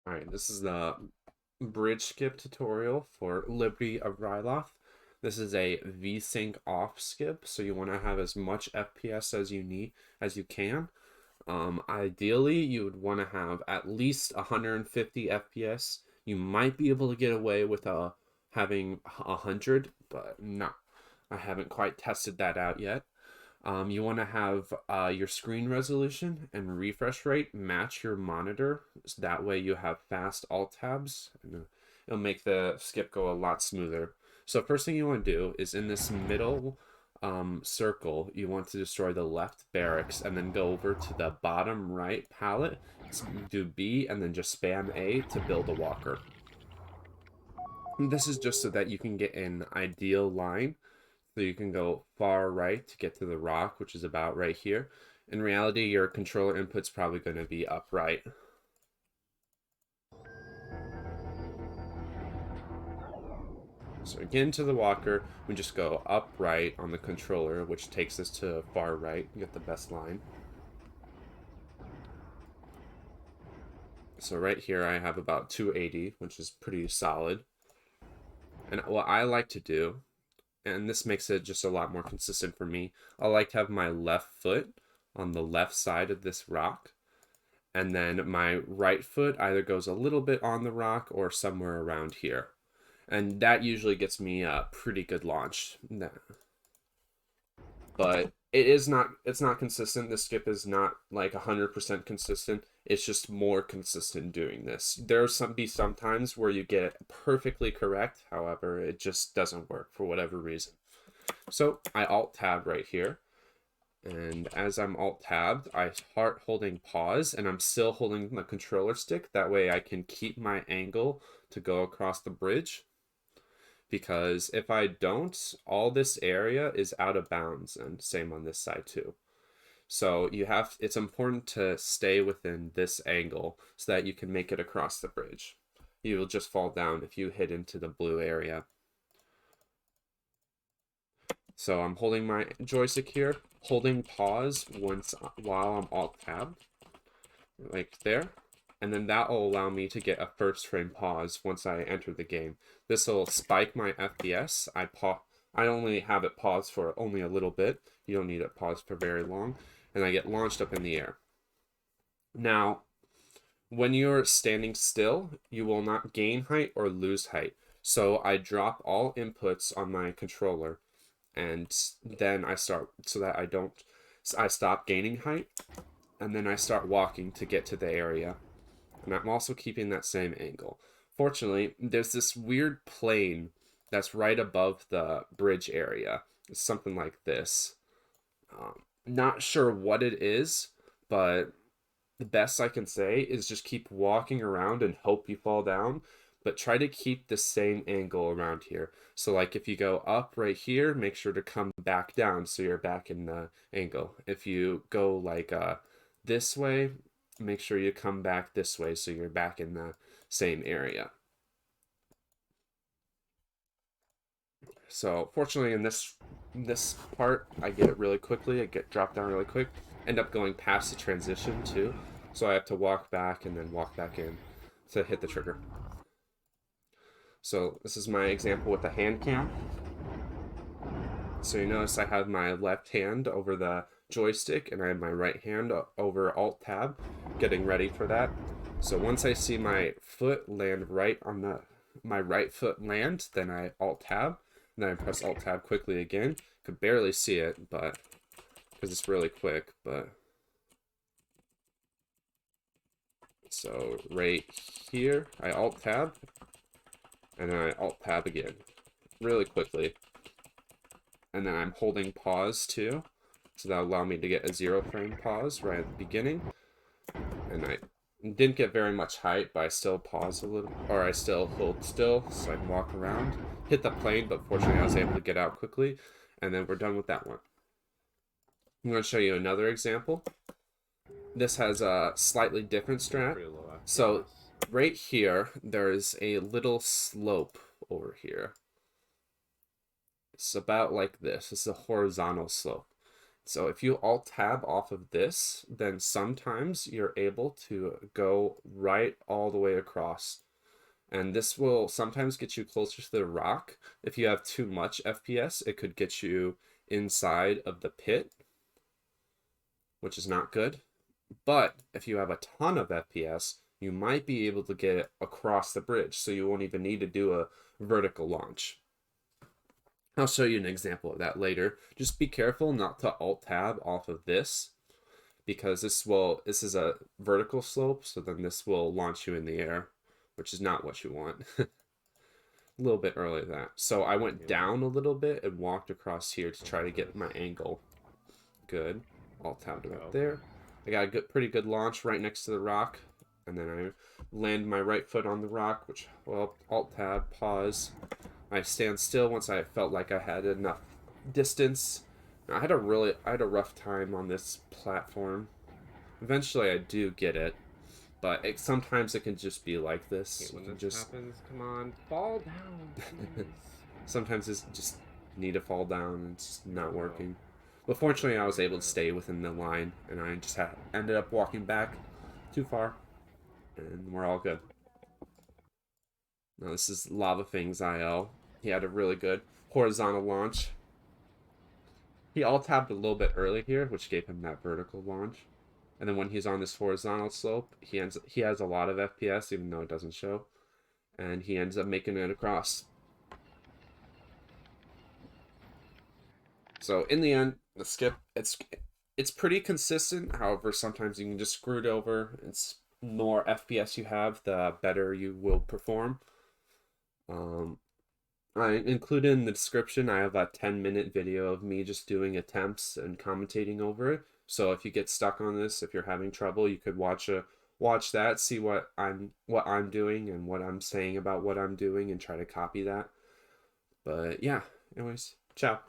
Alright, this is the bridge skip tutorial for Liberty of Ryloth. This is a VSync off skip, so you want to have as much FPS as you can. Ideally, you would want to have at least 150 FPS. You might be able to get away with having 100, but no, I haven't quite tested that out yet. You want to have your screen resolution and refresh rate match your monitor. So that way you have fast alt tabs. And it'll make the skip go a lot smoother. So first thing you want to do is in this middle circle, you want to destroy the left barracks and then go over to the bottom right pallet, do B, and then just spam A to build a walker. And this is just so that you can get an ideal line. So you can go far right to get to the rock, which is about right here. In reality, your controller input's probably going to be upright. So again, to the walker, we just go upright on the controller, which takes us to far right. You get the best line. So right here, I have about 280, which is pretty solid. And what I like to do, and this makes it just a lot more consistent for me, I like to have my left foot on the left side of this rock, and then my right foot either goes a little bit on the rock or somewhere around here. And that usually gets me a pretty good launch. But it's not consistent. The skip is not like 100% consistent. It's just more consistent doing this. There's some times where you get it perfectly correct, however, it just doesn't work for whatever reason. So I alt tab right here, and as I'm alt tabbed, I start holding pause, and I'm still holding the controller stick. That way I can keep my angle to go across the bridge. Because if I don't, all this area is out of bounds, and same on this side too. So it's important to stay within this angle so that you can make it across the bridge. You will just fall down if you hit into the blue area. So I'm holding my joystick here, holding pause while I'm alt tabbed, like there. And then that will allow me to get a first frame pause once I enter the game. This will spike my FPS. I only have it paused for only a little bit. You don't need it paused for very long. And I get launched up in the air. Now, when you're standing still, you will not gain height or lose height. So I drop all inputs on my controller, and then I start I stop gaining height, and then I start walking to get to the area. And I'm also keeping that same angle. Fortunately, there's this weird plane that's right above the bridge area. It's something like this. Not sure what it is, but the best I can say is just keep walking around and hope you fall down, but try to keep the same angle around here. So like if you go up right here, make sure to come back down so you're back in the angle. If you go like this way, make sure you come back this way so you're back in the same area. So fortunately in this part, I get it really quickly. I get dropped down really quick. End up going past the transition too. So I have to walk back and then walk back in to hit the trigger. So this is my example with the hand cam. So you notice I have my left hand over the joystick and I have my right hand over alt tab, getting ready for that. So once I see my foot land right on my right foot land, then I alt tab, and then I press alt tab quickly again. Could barely see it, but because it's really quick, but so right here I alt tab, and then I alt tab again, really quickly. And then I'm holding pause too, so that'll allow me to get a 0 frame pause right at the beginning. And I didn't get very much height, but I still pause a little, or I still hold still so I can walk around, hit the plane, but fortunately I was able to get out quickly, and then we're done with that one. I'm going to show you another example. This has a slightly different strat. So right here, there's a little slope over here. It's about like this. It's a horizontal slope. So if you alt tab off of this, then sometimes you're able to go right all the way across. And this will sometimes get you closer to the rock. If you have too much FPS, it could get you inside of the pit, which is not good. But if you have a ton of FPS, you might be able to get it across the bridge, so you won't even need to do a vertical launch. I'll show you an example of that later. Just be careful not to alt tab off of this, because this is a vertical slope, so then this will launch you in the air, which is not what you want. A little bit earlier than that. So I went down a little bit and walked across here to try to get my angle. Good. Alt tabbed right there. I got a pretty good launch right next to the rock, and then I land my right foot on the rock, which, well, alt tab, pause. I stand still once I felt like I had enough distance. I had a rough time on this platform. Eventually I do get it, but sometimes it can just be like this. When this happens, come on, fall down. Sometimes it's just need to fall down and it's just not working. But fortunately I was able to stay within the line, and I just ended up walking back too far, and we're all good. Now this is Lava Fang's IL. He had a really good horizontal launch. He alt-tabbed a little bit early here, which gave him that vertical launch. And then when he's on this horizontal slope, he has a lot of FPS, even though it doesn't show. And he ends up making it across. So in the end, the skip, it's pretty consistent. However, sometimes you can just screw it over. It's more FPS you have, the better you will perform. I included in the description, I have a 10-minute video of me just doing attempts and commentating over it. So if you get stuck on this, if you're having trouble, you could watch that, see what I'm doing and what I'm saying about what I'm doing, and try to copy that. But yeah, anyways, ciao.